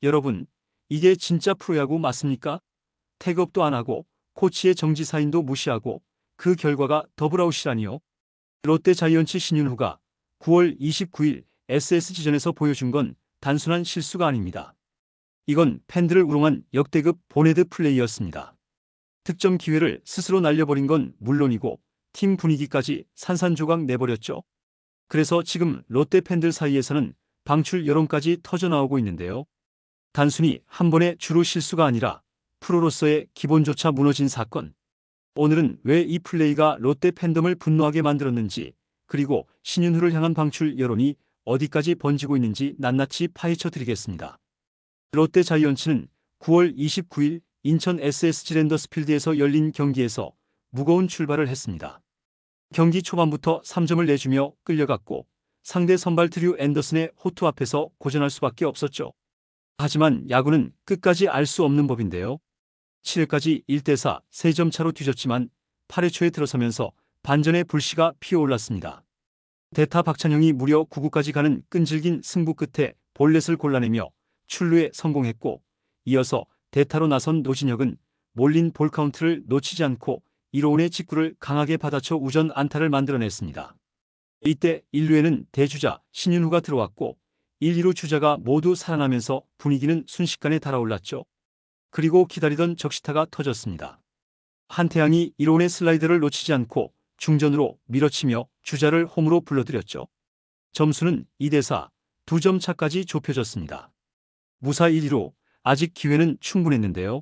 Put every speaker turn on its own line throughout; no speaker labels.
여러분, 이게 진짜 프로야구 맞습니까? 태그업도 안 하고 코치의 정지 사인도 무시하고 그 결과가 더블아웃이라니요. 롯데 자이언츠 신윤후가 9월 29일 SSG전에서 보여준 건 단순한 실수가 아닙니다. 이건 팬들을 우롱한 역대급 보네드 플레이였습니다. 득점 기회를 스스로 날려버린 건 물론이고 팀 분위기까지 산산조각 내버렸죠. 그래서 지금 롯데 팬들 사이에서는 방출 여론까지 터져나오고 있는데요. 단순히 한 번의 주루 실수가 아니라 프로로서의 기본조차 무너진 사건. 오늘은 왜 이 플레이가 롯데 팬덤을 분노하게 만들었는지, 그리고 신윤후를 향한 방출 여론이 어디까지 번지고 있는지 낱낱이 파헤쳐 드리겠습니다. 롯데 자이언츠는 9월 29일 인천 SSG 랜더스필드에서 열린 경기에서 무거운 출발을 했습니다. 경기 초반부터 3점을 내주며 끌려갔고 상대 선발 드류 앤더슨의 호투 앞에서 고전할 수밖에 없었죠. 하지만 야구는 끝까지 알 수 없는 법인데요. 7회까지 1대4 3점 차로 뒤졌지만 8회 초에 들어서면서 반전의 불씨가 피어올랐습니다. 대타 박찬형이 무려 9구까지 가는 끈질긴 승부 끝에 볼넷을 골라내며 출루에 성공했고, 이어서 대타로 나선 노진혁은 몰린 볼 카운트를 놓치지 않고 1호원의 직구를 강하게 받아쳐 우전 안타를 만들어냈습니다. 이때 1루에는 대주자 신윤후가 들어왔고 1, 2루 주자가 모두 살아나면서 분위기는 순식간에 달아올랐죠. 그리고 기다리던 적시타가 터졌습니다. 한태양이 1호원의 슬라이더를 놓치지 않고 중전으로 밀어치며 주자를 홈으로 불러들였죠. 점수는 2대4, 2점 차까지 좁혀졌습니다. 무사 1, 2루, 아직 기회는 충분했는데요.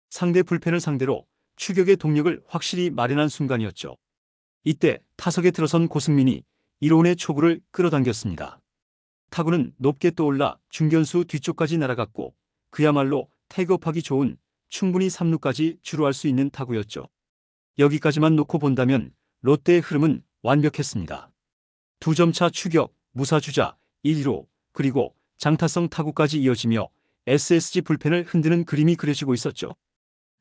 상대 불펜을 상대로 추격의 동력을 확실히 마련한 순간이었죠. 이때 타석에 들어선 고승민이 1호원의 초구를 끌어당겼습니다. 타구는 높게 떠올라 중견수 뒤쪽까지 날아갔고 그야말로 태그업하기 좋은 충분히 3루까지 주루할 수 있는 타구였죠. 여기까지만 놓고 본다면 롯데의 흐름은 완벽했습니다. 2점차 추격, 무사주자, 1, 2루, 그리고 장타성 타구까지 이어지며 SSG 불펜을 흔드는 그림이 그려지고 있었죠.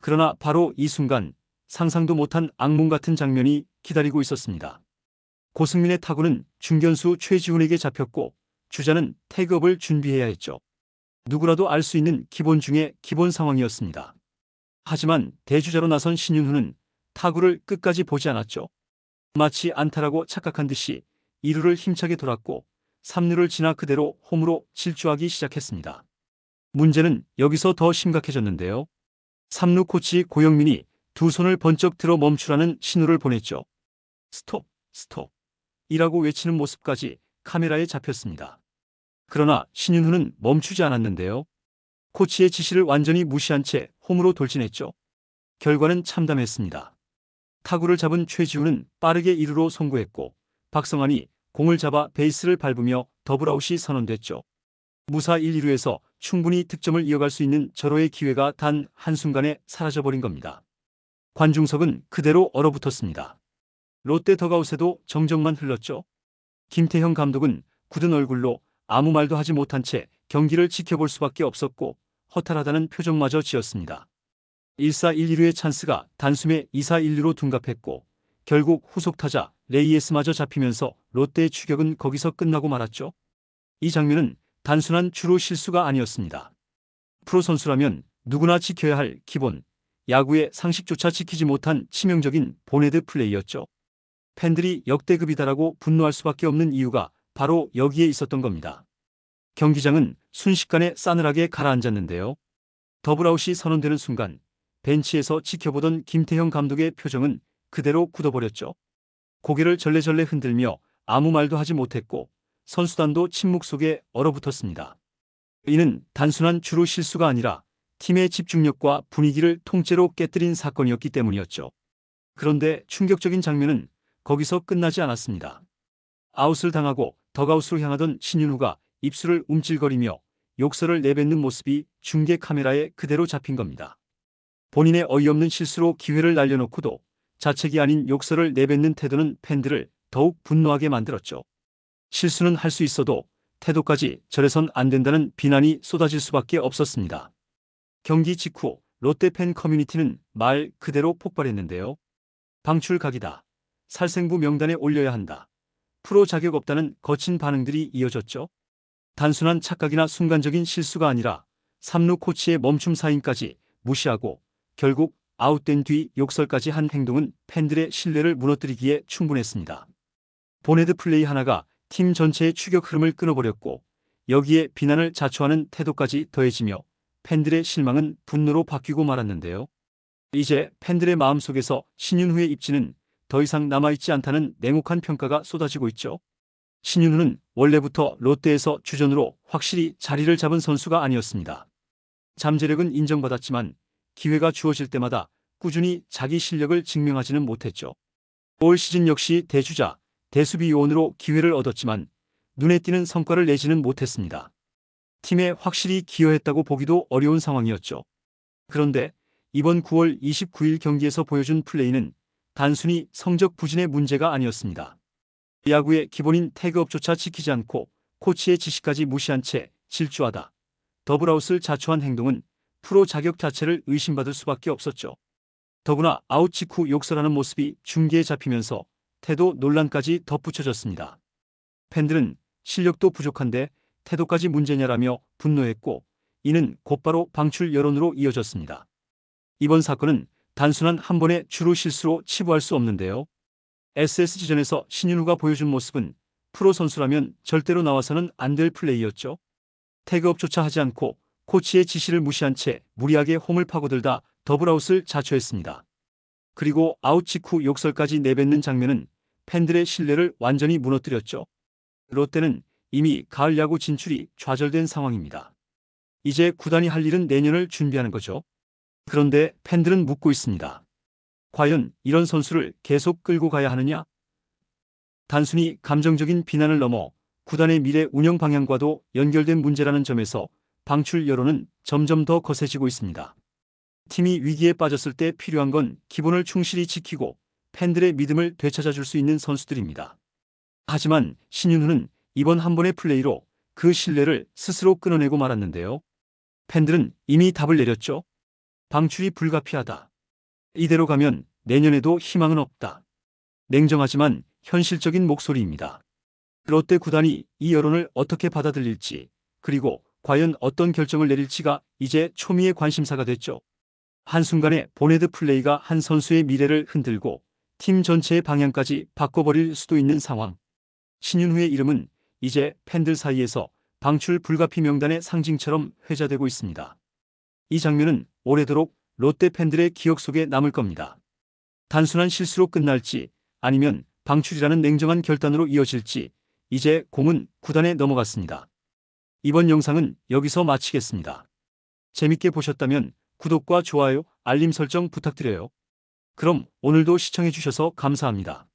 그러나 바로 이 순간 상상도 못한 악몽 같은 장면이 기다리고 있었습니다. 고승민의 타구는 중견수 최지훈에게 잡혔고 주자는 태그업을 준비해야 했죠. 누구라도 알 수 있는 기본 중의 기본 상황이었습니다. 하지만 대주자로 나선 신윤후는 타구를 끝까지 보지 않았죠. 마치 안타라고 착각한 듯이 2루를 힘차게 돌았고 3루를 지나 그대로 홈으로 질주하기 시작했습니다. 문제는 여기서 더 심각해졌는데요. 3루 코치 고영민이 두 손을 번쩍 들어 멈추라는 신호를 보냈죠. 스톱, 스톱 이라고 외치는 모습까지 카메라에 잡혔습니다. 그러나 신윤후는 멈추지 않았는데요. 코치의 지시를 완전히 무시한 채 홈으로 돌진했죠. 결과는 참담했습니다. 타구를 잡은 최지훈은 빠르게 2루로 송구했고 박성환이 공을 잡아 베이스를 밟으며 더블아웃이 선언됐죠. 무사 1, 2루에서 충분히 득점을 이어갈 수 있는 절호의 기회가 단 한순간에 사라져버린 겁니다. 관중석은 그대로 얼어붙었습니다. 롯데 덕아웃에도 정적만 흘렀죠. 김태형 감독은 굳은 얼굴로 아무 말도 하지 못한 채 경기를 지켜볼 수밖에 없었고 허탈하다는 표정마저 지었습니다. 1사 1, 2루의 찬스가 단숨에 2사 1루로 둔갑했고 결국 후속타자 레이에스마저 잡히면서 롯데의 추격은 거기서 끝나고 말았죠. 이 장면은 단순한 주루 실수가 아니었습니다. 프로 선수라면 누구나 지켜야 할 기본, 야구의 상식조차 지키지 못한 치명적인 보네드 플레이였죠. 팬들이 역대급이다라고 분노할 수밖에 없는 이유가 바로 여기에 있었던 겁니다. 경기장은 순식간에 싸늘하게 가라앉았는데요. 더블아웃이 선언되는 순간 벤치에서 지켜보던 김태형 감독의 표정은 그대로 굳어버렸죠. 고개를 절레절레 흔들며 아무 말도 하지 못했고 선수단도 침묵 속에 얼어붙었습니다. 이는 단순한 주루 실수가 아니라 팀의 집중력과 분위기를 통째로 깨뜨린 사건이었기 때문이었죠. 그런데 충격적인 장면은 거기서 끝나지 않았습니다. 아웃을 당하고 덕아웃으로 향하던 신윤후가 입술을 움찔거리며 욕설을 내뱉는 모습이 중계 카메라에 그대로 잡힌 겁니다. 본인의 어이없는 실수로 기회를 날려놓고도 자책이 아닌 욕설을 내뱉는 태도는 팬들을 더욱 분노하게 만들었죠. 실수는 할 수 있어도 태도까지 저래선 안 된다는 비난이 쏟아질 수밖에 없었습니다. 경기 직후 롯데 팬 커뮤니티는 말 그대로 폭발했는데요. 방출 각이다. 살생부 명단에 올려야 한다. 프로 자격 없다는 거친 반응들이 이어졌죠. 단순한 착각이나 순간적인 실수가 아니라 3루 코치의 멈춤 사인까지 무시하고 결국 아웃된 뒤 욕설까지 한 행동은 팬들의 신뢰를 무너뜨리기에 충분했습니다. 보네드 플레이 하나가 팀 전체의 추격 흐름을 끊어버렸고 여기에 비난을 자초하는 태도까지 더해지며 팬들의 실망은 분노로 바뀌고 말았는데요. 이제 팬들의 마음속에서 신윤후의 입지는 더 이상 남아있지 않다는 냉혹한 평가가 쏟아지고 있죠. 신윤후는 원래부터 롯데에서 주전으로 확실히 자리를 잡은 선수가 아니었습니다. 잠재력은 인정받았지만 기회가 주어질 때마다 꾸준히 자기 실력을 증명하지는 못했죠. 올 시즌 역시 대주자, 대수비 요원으로 기회를 얻었지만 눈에 띄는 성과를 내지는 못했습니다. 팀에 확실히 기여했다고 보기도 어려운 상황이었죠. 그런데 이번 9월 29일 경기에서 보여준 플레이는 단순히 성적 부진의 문제가 아니었습니다. 야구의 기본인 태그업조차 지키지 않고 코치의 지시까지 무시한 채 질주하다 더블아웃을 자초한 행동은 프로 자격 자체를 의심받을 수밖에 없었죠. 더구나 아웃 직후 욕설하는 모습이 중계에 잡히면서 태도 논란까지 덧붙여졌습니다. 팬들은 실력도 부족한데 태도까지 문제냐라며 분노했고 이는 곧바로 방출 여론으로 이어졌습니다. 이번 사건은 단순한 한 번의 주루 실수로 치부할 수 없는데요. SSG전에서 신윤후가 보여준 모습은 프로 선수라면 절대로 나와서는 안 될 플레이였죠. 태그업조차 하지 않고 코치의 지시를 무시한 채 무리하게 홈을 파고들다 더블아웃을 자초했습니다. 그리고 아웃 직후 욕설까지 내뱉는 장면은 팬들의 신뢰를 완전히 무너뜨렸죠. 롯데는 이미 가을 야구 진출이 좌절된 상황입니다. 이제 구단이 할 일은 내년을 준비하는 거죠. 그런데 팬들은 묻고 있습니다. 과연 이런 선수를 계속 끌고 가야 하느냐? 단순히 감정적인 비난을 넘어 구단의 미래 운영 방향과도 연결된 문제라는 점에서 방출 여론은 점점 더 거세지고 있습니다. 팀이 위기에 빠졌을 때 필요한 건 기본을 충실히 지키고 팬들의 믿음을 되찾아줄 수 있는 선수들입니다. 하지만 신윤후는 이번 한 번의 플레이로 그 신뢰를 스스로 끊어내고 말았는데요. 팬들은 이미 답을 내렸죠. 방출이 불가피하다. 이대로 가면 내년에도 희망은 없다. 냉정하지만 현실적인 목소리입니다. 롯데 구단이 이 여론을 어떻게 받아들일지 그리고 과연 어떤 결정을 내릴지가 이제 초미의 관심사가 됐죠. 한순간에 보네드 플레이가 한 선수의 미래를 흔들고 팀 전체의 방향까지 바꿔버릴 수도 있는 상황. 신윤후의 이름은 이제 팬들 사이에서 방출 불가피 명단의 상징처럼 회자되고 있습니다. 이 장면은 오래도록 롯데 팬들의 기억 속에 남을 겁니다. 단순한 실수로 끝날지 아니면 방출이라는 냉정한 결단으로 이어질지 이제 공은 구단에 넘어갔습니다. 이번 영상은 여기서 마치겠습니다. 재밌게 보셨다면 구독과 좋아요, 알림 설정 부탁드려요. 그럼 오늘도 시청해주셔서 감사합니다.